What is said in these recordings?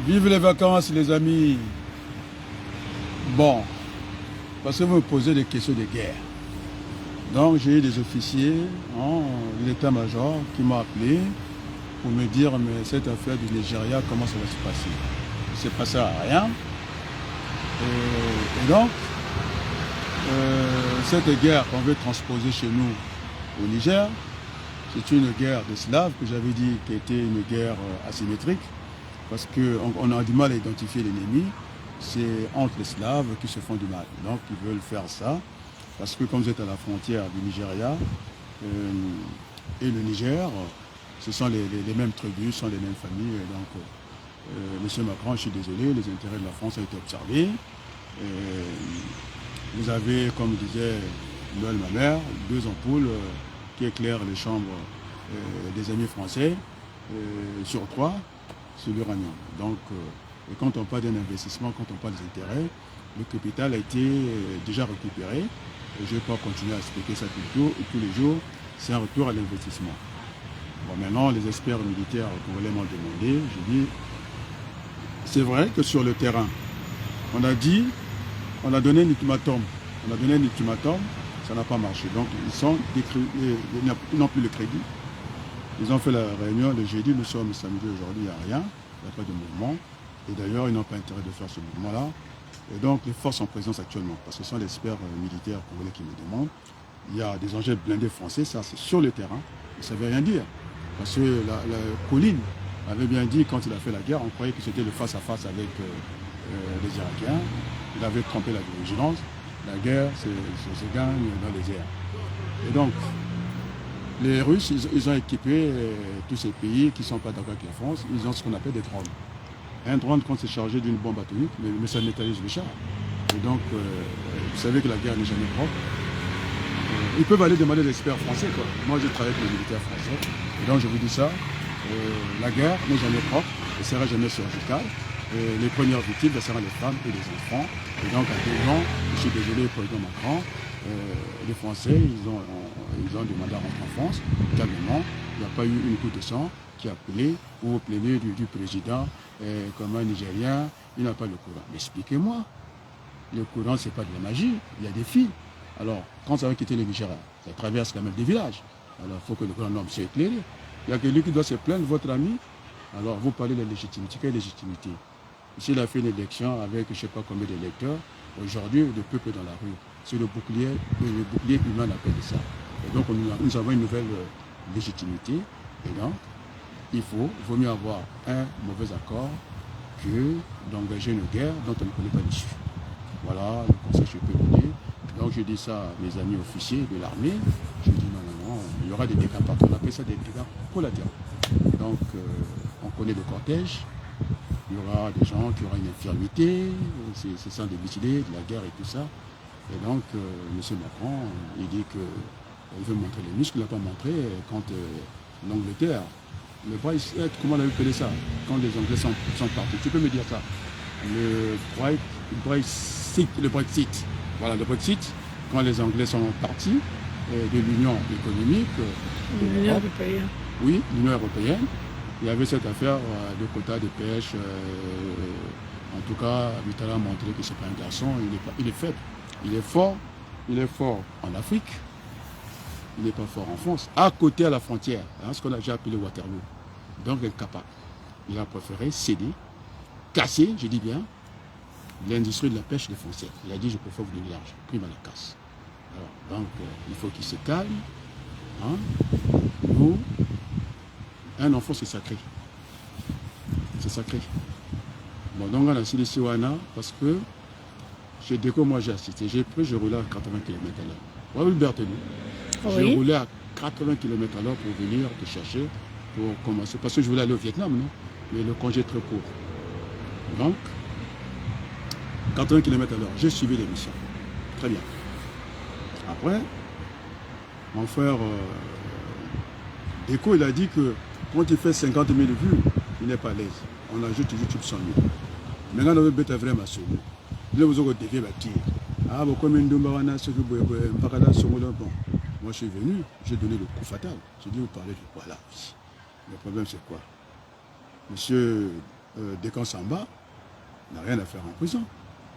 Vive les vacances, les amis. Bon, parce que vous me posez des questions de guerre. Donc, j'ai eu des officiers de l'état-major qui m'ont appelé pour me dire, mais cette affaire du Nigeria, comment ça va se passer? Il ne s'est passé à rien. Et donc, cette guerre qu'on veut transposer chez nous au Niger, c'est une guerre des Slaves que j'avais dit qui était une guerre asymétrique, parce qu'on a du mal à identifier l'ennemi. C'est entre les Slaves qui se font du mal. Donc ils veulent faire ça, parce que comme vous êtes à la frontière du Nigeria et le Niger, ce sont les mêmes tribus, ce sont les mêmes familles. Donc, Monsieur Macron, je suis désolé, les intérêts de la France ont été observés. Vous avez, comme disait Noël ma mère, 2 ampoules qui éclairent les chambres des amis français sur 3, c'est l'uranium. Donc, et quand on parle d'un investissement, quand on parle des intérêts, le capital a été déjà récupéré. Et je ne vais pas continuer à expliquer ça tous les jours. C'est un retour à l'investissement. Bon, maintenant, les experts militaires congolais m'ont demandé, j'ai dit, c'est vrai que sur le terrain, on a donné un ultimatum. Ça n'a pas marché. Donc, ils n'ont plus le crédit. Ils ont fait la réunion le jeudi, nous sommes samedi aujourd'hui, il n'y a rien, il n'y a pas de mouvement. Et d'ailleurs, ils n'ont pas intérêt de faire ce mouvement-là. Et donc, les forces en présence actuellement, parce que ce sont les experts militaires congolais qui me demandent. Il y a des engins blindés français, ça c'est sur le terrain. Ça ne veut rien dire. Parce que la Colline avait bien dit, quand il a fait la guerre, on croyait que c'était le face-à-face avec les Irakiens. Il avait trompé la vigilance. La guerre se gagne dans les airs. Et donc, les Russes, ils ont équipé tous ces pays qui ne sont pas d'accord avec la France. Ils ont ce qu'on appelle des drones. Un drone, quand c'est chargé d'une bombe atomique, mais ça neutralise le char. Et donc, vous savez que la guerre n'est jamais propre. Ils peuvent aller demander l'expert français, quoi. Moi, je travaille avec les militaires français. Et donc, je vous dis ça, la guerre n'est jamais propre, elle ne sera jamais chirurgicale. Les premières victimes, ce seront les femmes et les enfants. Et donc, à des gens, je suis désolé, président Macron, les Français, ils ont demandé à rentrer en France, calmement. Il n'y a pas eu une goutte de sang qui a appelé, ou vous plaignez du président, comme un Nigérien, il n'a pas le courant. Mais expliquez-moi, le courant, ce n'est pas de la magie, il y a des fils. Alors, quand ça va quitter le Nigeria, ça traverse quand même des villages. Alors, il faut que le grand homme soit éclairé. Il n'y a que lui qui doit se plaindre, votre ami. Alors, vous parlez de légitimité. Quelle légitimité? S'il a fait une élection avec je ne sais pas combien d'électeurs, aujourd'hui, le peuple est dans la rue. C'est le bouclier humain appelle ça. Et donc, nous avons une nouvelle légitimité. Et donc, vaut mieux avoir un mauvais accord que d'engager une guerre dont on ne connaît pas l'issue. Voilà le conseil que je peux donner. Donc je dis ça à mes amis officiers de l'armée. Je dis non, il y aura des dégâts partout. On appelle ça des dégâts collatéraux. Donc on connaît le cortège. Il y aura des gens qui auront une infirmité, c'est sans décider de la guerre et tout ça. Et donc M. Macron, il dit qu'il veut montrer les muscles. Il n'a pas montré quand l'Angleterre, le Brexit, comment on avait appelé ça, quand les Anglais sont partis. Tu peux me dire ça? Le Brexit. Voilà, le Brexit, quand les Anglais sont partis de l'Union économique. L'Union européenne. Oui, l'Union européenne. Il y avait cette affaire de quotas de pêche. En tout cas, Mitterrand a montré que ce n'est pas un garçon, il est faible. Il est fort en Afrique. Il n'est pas fort en France. À côté, à la frontière, ce qu'on a déjà appelé Waterloo. Donc, incapable. Il a préféré céder, casser, je dis bien, l'industrie de la pêche des Français. Il a dit, je préfère vous donner l'argent, prime à la casse. Alors, donc, il faut qu'il se calme. Nous, un enfant, c'est sacré. C'est sacré. Bon, donc, on a essayé ici, parce que chez Déco, moi, j'ai assisté. Je roulais à 80 km/h. Oui, Berthelou. Je roulais à 80 km/h pour venir te chercher, pour commencer. Parce que je voulais aller au Vietnam, non? Mais le congé est très court. Donc, 80 km/h, j'ai suivi l'émission. Très bien. Après, mon frère Déco, il a dit que quand il fait 50 000 vues, il n'est pas à l'aise. On ajoute YouTube 100 000. Maintenant, on veut être vraiment sur nous. Là, vous avez dévié la tire. Ah, bon, comme une dombarana, ce que vous avez bon. Moi, je suis venu, j'ai donné le coup fatal. J'ai dit, vous parlez de quoi là? Le problème, c'est quoi? Monsieur des camps Samba n'a rien à faire en prison.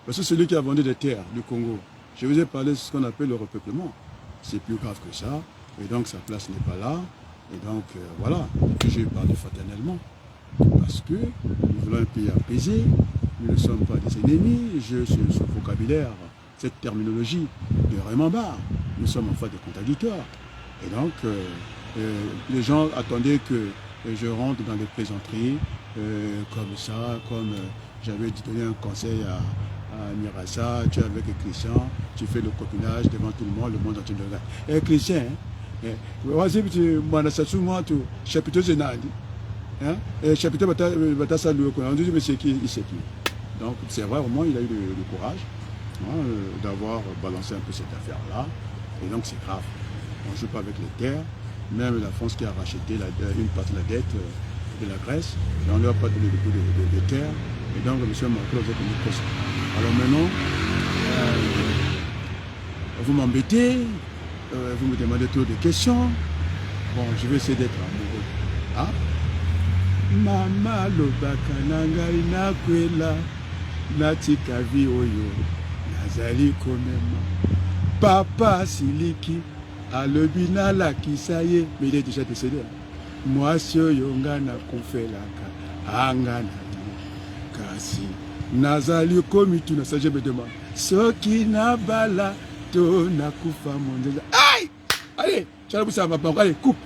Parce que celui qui a vendu des terres du Congo, je vous ai parlé de ce qu'on appelle le repeuplement. C'est plus grave que ça. Et donc sa place n'est pas là. Et donc voilà, que j'ai parlé fraternellement. Parce que nous voulons un pays apaisé. Nous ne sommes pas des ennemis. Je ce vocabulaire, cette terminologie de Raymond Barre. Nous sommes en fait des contradicteurs. Et donc les gens attendaient que je rentre dans des plaisanteries comme ça, comme j'avais donné un conseil à Mirassa, tu es avec Christian, tu fais le copinage devant tout le monde entier de regarde. Et Christian, tu m'as dit, chapitre Zenadi, chapitre Batassa Loué, on dit, mais c'est qui, il sait qui. Donc c'est vrai, au moins il a eu le courage d'avoir balancé un peu cette affaire-là. Et donc c'est grave. On ne joue pas avec les terres. Même la France qui a racheté une partie de la dette de la Grèce, on ne leur a pas donné beaucoup de terres. Et donc, M. Macron veut qu'on nous ça. Alors maintenant, vous m'embêtez, vous me demandez trop de questions. Bon, je vais essayer d'être amoureux. Ah? Mama lobaka nangai nakwela natika vi oyo nazali komema. Papa siliki alobi nalakisa ye, mais il est déjà décédé. Moi si oyo nga nakufelaka anga na kasi nazali komi tuna ça je me demande soki nabala to nakufa monzela. Aïe! Allez, tu vas vous ça va pas. Allez, coupe.